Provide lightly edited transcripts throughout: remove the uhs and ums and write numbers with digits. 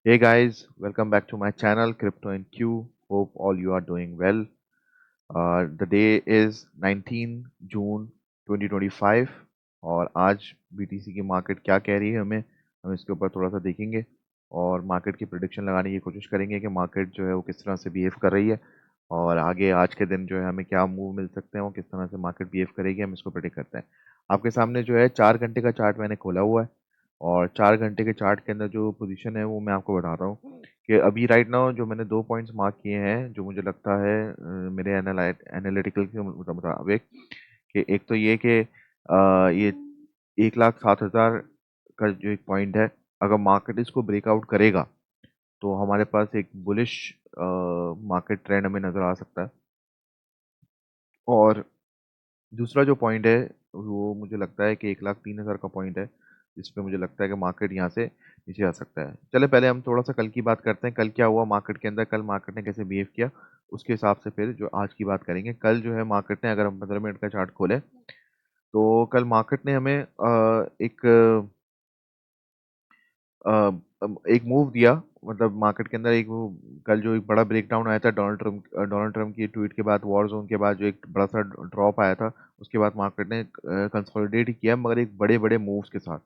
Hey guys, welcome back to my channel Crypto and Q. Hope all you are doing well. The day is 19 जून 2025 और आज BTC की market क्या कह रही है हमें हम इसके ऊपर थोड़ा सा देखेंगे और मार्केट की प्रिडिक्शन लगाने की कोशिश करेंगे कि मार्केट जो है वो किस तरह से बिहेव कर रही है और आगे आज के दिन जो है हमें क्या मूव मिल सकते हैं और किस तरह से मार्केट बिहेव करेगी हम इसको प्रिडिक्ट करते हैं। आपके सामने जो है 4 घंटे का चार्ट मैंने खोला हुआ है और 4 घंटे के चार्ट के अंदर जो पोजीशन है वो मैं आपको बताता हूँ कि अभी राइट नाउ जो मैंने 2 पॉइंट्स मार्क किए हैं जो मुझे लगता है मेरे एनालिटिकल के मुताबिक कि एक तो ये कि ये 1,07,000 का जो एक पॉइंट है, अगर मार्केट इसको ब्रेकआउट करेगा तो हमारे पास एक बुलिश मार्केट ट्रेंड हमें नज़र आ सकता है। और दूसरा जो पॉइंट है वो मुझे लगता है कि 1,03,000 का पॉइंट है जिस पे मुझे लगता है कि मार्केट यहाँ से नीचे आ सकता है। चले पहले हम थोड़ा सा कल की बात करते हैं, कल क्या हुआ मार्केट के अंदर, कल मार्केट ने कैसे बिहेव किया उसके हिसाब से फिर जो आज की बात करेंगे। कल जो है मार्केट ने, अगर हम 15 मिनट का चार्ट खोलें तो कल मार्केट ने हमें एक मूव दिया, मतलब मार्केट के अंदर एक वो कल जो एक बड़ा ब्रेकडाउन आया था डोनाल्ड ट्रम्प की ट्वीट के बाद, वॉर जोन के बाद जो एक बड़ा सा ड्रॉप आया था, उसके बाद मार्केट ने कंसोलिडेट किया मगर एक बड़े बड़े मूव्स के साथ,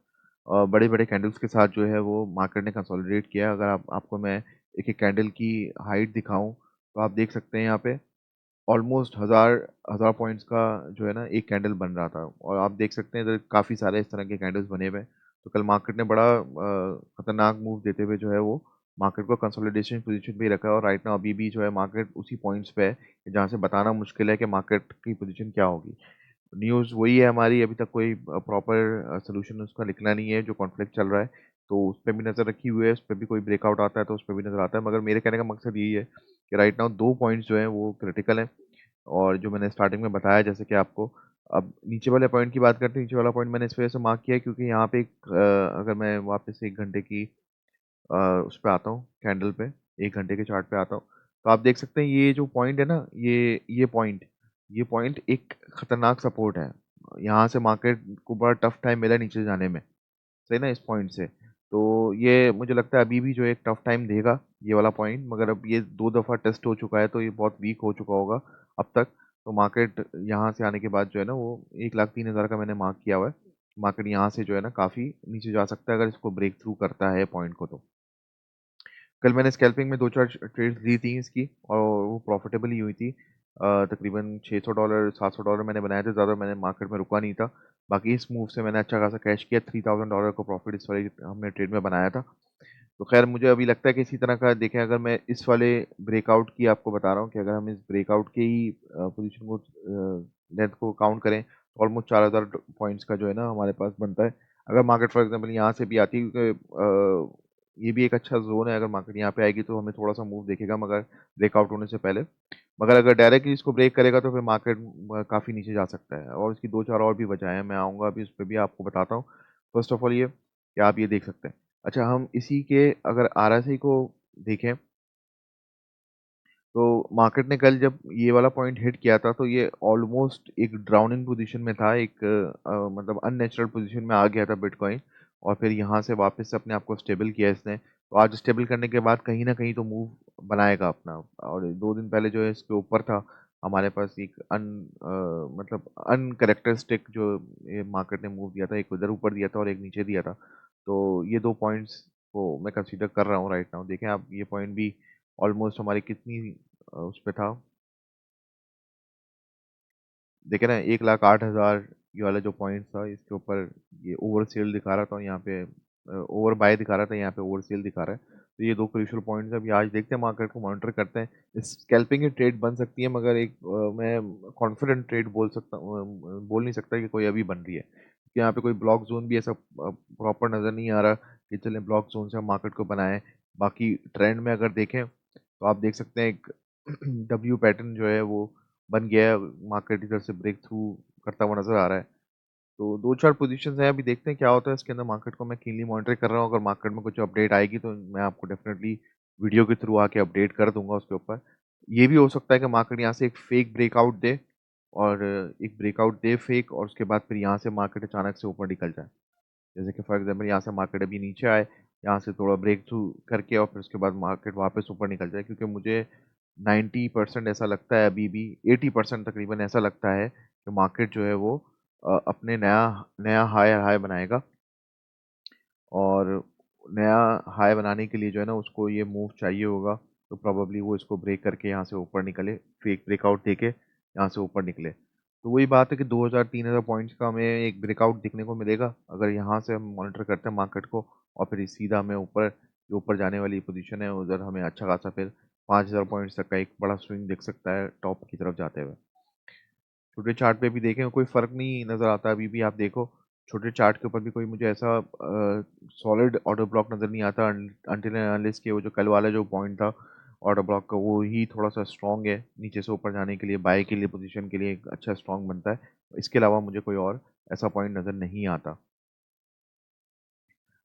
बड़े बड़े कैंडल्स के साथ जो है वो मार्केट ने कंसोलिडेट किया। अगर आपको मैं एक एक कैंडल की हाइट दिखाऊं तो आप देख सकते हैं यहाँ पे ऑलमोस्ट हज़ार हज़ार पॉइंट्स का जो है ना एक कैंडल बन रहा था और आप देख सकते हैं इधर काफ़ी सारे इस तरह के कैंडल्स बने हुए हैं। तो कल मार्केट ने बड़ा खतरनाक मूव देते हुए जो है वो मार्केट को कंसोलिडेशन पोजीशन पे ही रखा है और राइट नाउ अभी भी जो है मार्केट उसी पॉइंट्स पे है जहाँ से बताना मुश्किल है कि मार्केट की पोजीशन क्या होगी। न्यूज़ वही है हमारी, अभी तक कोई प्रॉपर सोल्यूशन उसका निकला नहीं है। जो कॉन्फ्लिक्ट चल रहा है तो उस पर भी नज़र रखी हुई है, उस पर भी कोई ब्रेकआउट आता है तो उस पर भी नज़र आता है, मगर मेरे कहने का मकसद यही है कि राइट नाउ 2 पॉइंट्स जो हैं वो क्रिटिकल हैं। और जो मैंने स्टार्टिंग में बताया जैसे कि आपको, अब नीचे वाले पॉइंट की बात करते हैं। नीचे वाला पॉइंट मैंने इस वजह से मार्क किया है क्योंकि यहाँ पे अगर मैं वापस 1 घंटे की उस पे आता हूँ, कैंडल पे 1 घंटे के चार्ट पे आता हूँ, तो आप देख सकते हैं ये जो पॉइंट है ना, ये पॉइंट एक खतरनाक सपोर्ट है। यहाँ से मार्केट को बड़ा टफ टाइम मिला नीचे जाने में, सही ना, इस पॉइंट से। तो ये मुझे लगता है अभी भी जो एक टफ टाइम देगा ये वाला पॉइंट, मगर अब ये 2 दफ़ा टेस्ट हो चुका है तो ये बहुत वीक हो चुका होगा अब तक। तो मार्केट यहाँ से आने के बाद जो है ना वो 1,03,000 का मैंने मार्क किया हुआ है। मार्केट यहाँ से जो है ना काफ़ी नीचे जा सकता है अगर इसको ब्रेक थ्रू करता है पॉइंट को तो। कल मैंने स्कैल्पिंग में 2-4 ट्रेड्स दी थी इसकी और वो प्रॉफिटेबल ही हुई थी। तकरीबन $600 $700 मैंने बनाए थे, ज़्यादा मैंने मार्केट में रुका नहीं था। बाकी इस मूव से मैंने अच्छा खासा कैश किया, $3000 का प्रॉफिट इस वाली हमने ट्रेड में बनाया था। तो खैर मुझे अभी लगता है कि इसी तरह का देखें, अगर मैं इस वाले ब्रेकआउट की आपको बता रहा हूँ कि अगर हम इस ब्रेकआउट के ही पोजीशन को लेंथ को काउंट करें तो ऑलमोस्ट 4000 पॉइंट्स का जो है ना हमारे पास बनता है। अगर मार्केट फॉर एग्जांपल यहाँ से भी आती है, क्योंकि ये भी एक अच्छा जोन है, अगर मार्केट यहाँ पे आएगी तो हमें थोड़ा सा मूव देखेगा मगर ब्रेकआउट होने से पहले। मगर अगर डायरेक्टली इसको ब्रेक करेगा तो फिर मार्केट काफ़ी नीचे जा सकता है और इसकी 2-4 और भी वजह है, मैं आऊँगा अभी उस पर भी आपको बताता हूँ। फर्स्ट ऑफ ऑल ये कि आप ये देख सकते हैं। अच्छा, हम इसी के अगर आरएसआई को देखें तो मार्केट ने कल जब ये वाला पॉइंट हिट किया था तो ये ऑलमोस्ट एक ड्राउनिंग पोजीशन में था, एक मतलब अननेचुरल पोजीशन में आ गया था बिटकॉइन और फिर यहाँ से वापस से अपने आप को स्टेबल किया इसने। तो आज स्टेबल करने के बाद कहीं ना कहीं तो मूव बनाएगा अपना, और 2 दिन पहले जो है इसके ऊपर था हमारे पास एक मतलब अनकरेक्टरिस्टिक जो ये मार्केट ने मूव दिया था, एक उधर ऊपर दिया था और एक नीचे दिया था। तो ये 2 पॉइंट्स को मैं कंसीडर कर रहा हूँ राइट नाउ। देखें आप, ये पॉइंट भी ऑलमोस्ट हमारी कितनी उस पे था, देखे ना, 1,08,000 ये वाला जो पॉइंट था इसके ऊपर ये ओवर सेल दिखा रहा था, यहाँ पे ओवर बाय दिखा रहा था, यहाँ पे ओवर सेल दिखा रहा है। तो ये 2 क्रूशियल पॉइंट्स अभी आज देखते हैं, मार्केट को मॉनिटर करते हैं। स्कैल्पिंग की ट्रेड बन सकती है मगर एक मैं कॉन्फिडेंट ट्रेड बोल नहीं सकता कि कोई अभी बन रही है क्योंकि यहाँ पे कोई ब्लॉक जोन भी ऐसा प्रॉपर नज़र नहीं आ रहा कि चलें ब्लॉक जोन से हम मार्केट को बनाएं। बाकी ट्रेंड में अगर देखें तो आप देख सकते हैं एक डब्ल्यू पैटर्न जो है वो बन गया है, मार्केट इधर से ब्रेक थ्रू करता हुआ नज़र आ रहा है। तो 2-4 पोजीशंस हैं, अभी देखते हैं क्या होता है इसके अंदर। मार्केट को मैं कीनली मॉनिटर कर रहा हूँ, अगर मार्केट में कुछ अपडेट आएगी तो मैं आपको डेफिनेटली वीडियो के थ्रू आके अपडेट कर दूंगा उसके ऊपर। ये भी हो सकता है कि मार्केट यहाँ से एक फेक ब्रेकआउट दे और एक ब्रेकआउट दे फेक और उसके बाद फिर यहाँ से मार्केट अचानक से ऊपर निकल जाए। जैसे कि फॉर एग्जांपल यहाँ से मार्केट अभी नीचे आए यहाँ से थोड़ा ब्रेक थ्रू करके और फिर उसके बाद मार्केट वापस ऊपर निकल जाए, क्योंकि मुझे 90% ऐसा लगता है अभी भी, 80% तकरीबन ऐसा लगता है कि मार्केट जो है वो अपने नया नया हायर हाई बनाएगा। और नया हाई बनाने के लिए जो है ना उसको ये मूव चाहिए होगा, तो प्रोबेबली वो इसको ब्रेक करके यहाँ से ऊपर निकले, फेक ब्रेकआउट देके यहाँ से ऊपर निकले। तो वही बात है कि 2000-3000 पॉइंट्स का हमें एक ब्रेकआउट दिखने को मिलेगा अगर यहाँ से हम मॉनिटर करते हैं मार्केट को, और फिर सीधा हमें ऊपर, जो ऊपर जाने वाली पोजीशन है उधर हमें अच्छा खासा फिर 5000 पॉइंट्स तक का एक बड़ा स्विंग दिख सकता है टॉप की तरफ जाते हुए। छोटे चार्ट पे भी देखें कोई फ़र्क नहीं नज़र आता अभी भी, आप देखो छोटे चार्ट के ऊपर भी कोई मुझे ऐसा सॉलिड ऑर्डर ब्लॉक नज़र नहीं आता, अनटिल एंड अनलेस के वो जो कल वाला जो पॉइंट था ऑर्डर ब्लॉक का वो ही थोड़ा सा स्ट्रॉन्ग है नीचे से ऊपर जाने के लिए, बाय के लिए पोजीशन के लिए एक अच्छा स्ट्रॉन्ग बनता है। इसके अलावा मुझे कोई और ऐसा पॉइंट नज़र नहीं आता।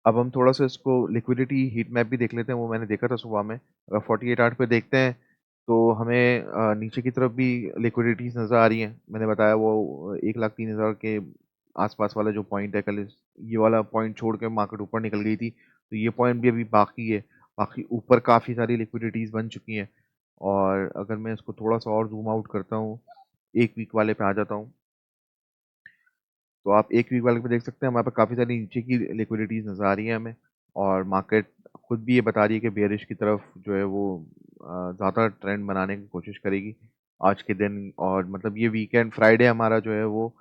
अब हम थोड़ा-सा इसको लिक्विडिटी हीट मैप भी देख लेते हैं, वो मैंने देखा था सुबह में। अगर 48 आवर पे देखते हैं, तो हमें नीचे की तरफ भी लिक्विडिटीज़ नज़र आ रही हैं। मैंने बताया वो 1,03,000 के आस-पास वाला जो पॉइंट है, कल ये वाला पॉइंट छोड़ के मार्केट ऊपर निकल गई थी। तो ये पॉइंट भी अभी बाकी है। बाकी ऊपर काफ़ी सारी लिक्विडिटीज़ बन चुकी हैं। और अगर मैं इसको थोड़ा-सा और ज़ूम आउट करता हूँ, 1 वीक वाले पे आ जाता हूँ। तो आप एक वीक वाले पे देख सकते हैं हमारे पास काफ़ी सारी नीचे की लिक्विडिटीज़ नज़र आ रही हैं हमें, और मार्केट खुद भी ये बता रही है कि बेयरिश की तरफ जो है वो ज़्यादा ट्रेंड बनाने की कोशिश करेगी आज के दिन। और मतलब ये वीकेंड फ्राइडे हमारा जो है वो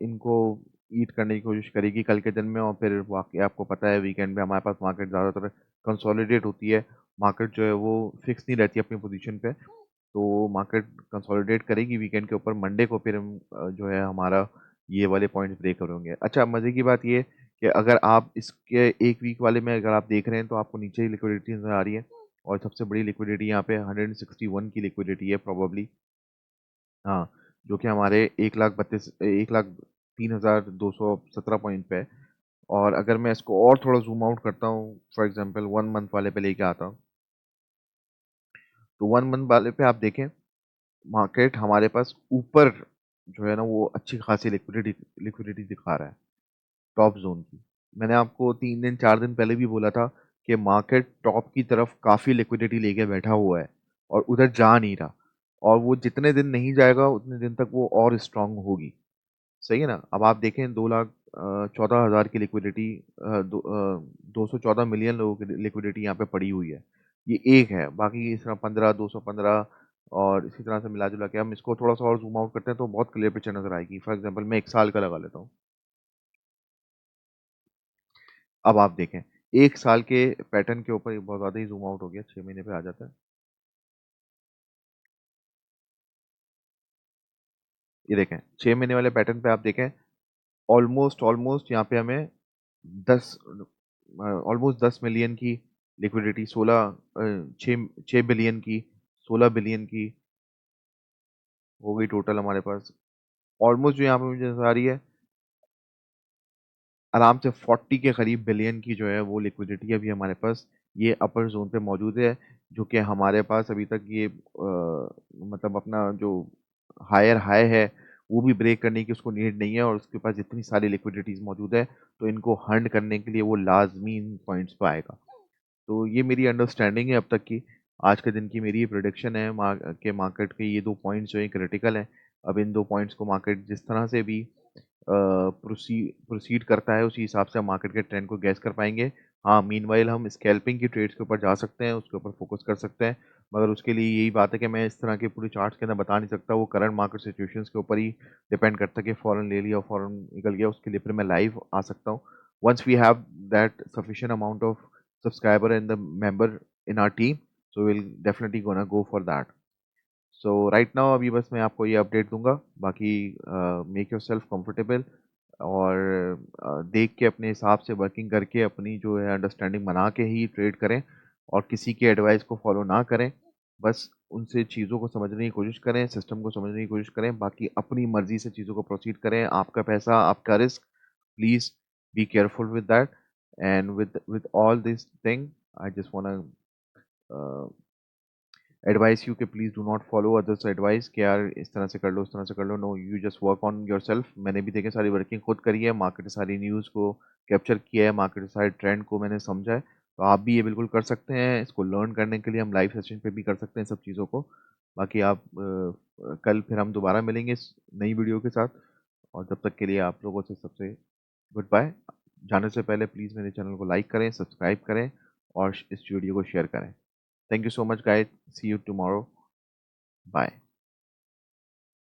इनको ईट करने की कोशिश करेगी कल के दिन में, और फिर वाक़ई आपको पता है वीकेंड में हमारे पास मार्केट ज़्यादातर कंसोलिडेट होती है। मार्केट जो है वो फिक्स नहीं रहती अपनी पोजीशन पे, तो मार्केट कंसोलिडेट करेगी वीकेंड के ऊपर। मंडे को फिर हम जो है हमारा ये वाले पॉइंट्स ब्रेक करेंगे। अच्छा, मज़े की बात ये कि अगर आप इसके 1 वीक वाले में अगर आप देख रहे हैं तो आपको नीचे ही लिक्विडिटी नज़र आ रही है, और सबसे बड़ी लिक्विडिटी यहाँ पे 161 की लिक्विडिटी है प्रोबेबली। हाँ, जो कि हमारे 1,03,217 पॉइंट पे है। और अगर मैं इसको और थोड़ा ज़ूम आउट करता हूँ, फॉर एग्ज़ाम्पल 1 मंथ वाले पे लेके आता हूँ, तो 1 मंथ वाले पे आप देखें मार्केट हमारे पास ऊपर जो है ना वो अच्छी खासी लिक्विडिटी लिक्विडिटी दिखा रहा है टॉप ज़ोन की। मैंने आपको 3 दिन 4 दिन पहले भी बोला था कि मार्केट टॉप की तरफ काफ़ी लिक्विडिटी लेके बैठा हुआ है और उधर जा नहीं रहा, और वो जितने दिन नहीं जाएगा उतने दिन तक वो और स्ट्रॉन्ग होगी। सही है ना? अब आप देखें 2,14,000 की लिक्विडिटी, 214 मिलियन लोगों की लिक्विडिटी यहाँ पे पड़ी हुई है। ये एक है, बाकी इस तरह 15, 215 और इसी तरह से मिला-जुला के हम इसको थोड़ा-सा और ज़ूम आउट करते हैं तो बहुत क्लियर पिक्चर नज़र आएगी। फॉर एग्ज़ाम्पल मैं 1 साल का लगा लेता हूँ। अब आप देखें, 1 साल के पैटर्न के ऊपर ये बहुत ज़्यादा ही ज़ूम आउट हो गया, 6 महीने पे आ जाता है। ये देखें, 6 महीने वाले पैटर्न पे आप देखें, ऑलमोस्ट ऑलमोस्ट यहाँ पे हमें 10 ऑलमोस्ट 10 मिलियन की लिक्विडिटी, 6 बिलियन की, 16 बिलियन की हो गई टोटल हमारे पास। ऑलमोस्ट जो यहाँ पे मुझे नज़र आ रही है, आराम से 40 के करीब बिलियन की जो है वो लिक्विडिटी अभी हमारे पास ये अपर ज़ोन पे मौजूद है, जो कि हमारे पास अभी तक ये मतलब अपना जो हायर हाई है, वो भी ब्रेक करने की उसको नीड नहीं है, और उसके पास इतनी सारी लिक्विडिटीज़ मौजूद है, तो इनको हंट करने के लिए वो लाज़मी इन पॉइंट्स पे आएगा। तो ये मेरी अंडरस्टैंडिंग है अब तक की। आज के दिन की मेरी ये प्रेडिक्शन है कि मार्केट के ये 2 पॉइंट्स जो हैं क्रिटिकल हैं। अब इन 2 पॉइंट्स को मार्केट जिस तरह से भी प्रोसीड करता है उसी हिसाब से हम मार्केट के ट्रेंड को गैस कर पाएँगे। हाँ, मीनव्हाइल हम स्कैल्पिंग की ट्रेड्स के ऊपर जा सकते हैं, उसके ऊपर फ़ोकस कर सकते हैं। मगर उसके लिए यही बात है कि मैं इस तरह के पूरे चार्ट्स के अंदर बता नहीं सकता, वो करंट मार्केट सिचुएशंस के ऊपर ही डिपेंड करता है कि फ़ौरन ले लिया, फ़ौरन निकल गया, उसके लिए फिर मैं लाइव आ सकता हूँ। Once we have that sufficient amount of subscriber and the member in our team, so will definitely gonna go for that. So right now अभी बस मैं आपको ये अपडेट दूँगा, बाकी मेक योरसेल्फ कंफर्टेबल, और देख के अपने हिसाब से वर्किंग करके अपनी जो है अंडरस्टैंडिंग बना के ही ट्रेड करें, और किसी की एडवाइस को फॉलो ना करें। बस उनसे चीज़ों को समझने की कोशिश करें, सिस्टम को समझने की कोशिश करें, बाकी अपनी मर्ज़ी से चीज़ों को प्रोसीड करें। आपका पैसा, आपका risk, please be careful with that, and with all this thing I just wanna advice you कि please do not follow others advice कि यार इस तरह से कर लो, उस तरह से कर लो। No, you just work on yourself. मैंने भी देखिए सारी वर्किंग खुद करी है, मार्केट से सारी न्यूज़ को कैप्चर किया है, मार्केट से सारे ट्रेंड को मैंने समझा है। तो आप भी ये बिल्कुल कर सकते हैं। इसको लर्न करने के लिए हम लाइव सेशन पे भी कर सकते हैं सब चीज़ों को। बाकी आप कल फिर हम दोबारा मिलेंगे इस नई वीडियो के साथ, और जब तक के लिए आप लोगों से सबसे गुड बाय। जाने से पहले प्लीज़ मेरे चैनल को लाइक करें, सब्सक्राइब करें और इस वीडियो को शेयर करें। Thank you so much guys, see you tomorrow, bye.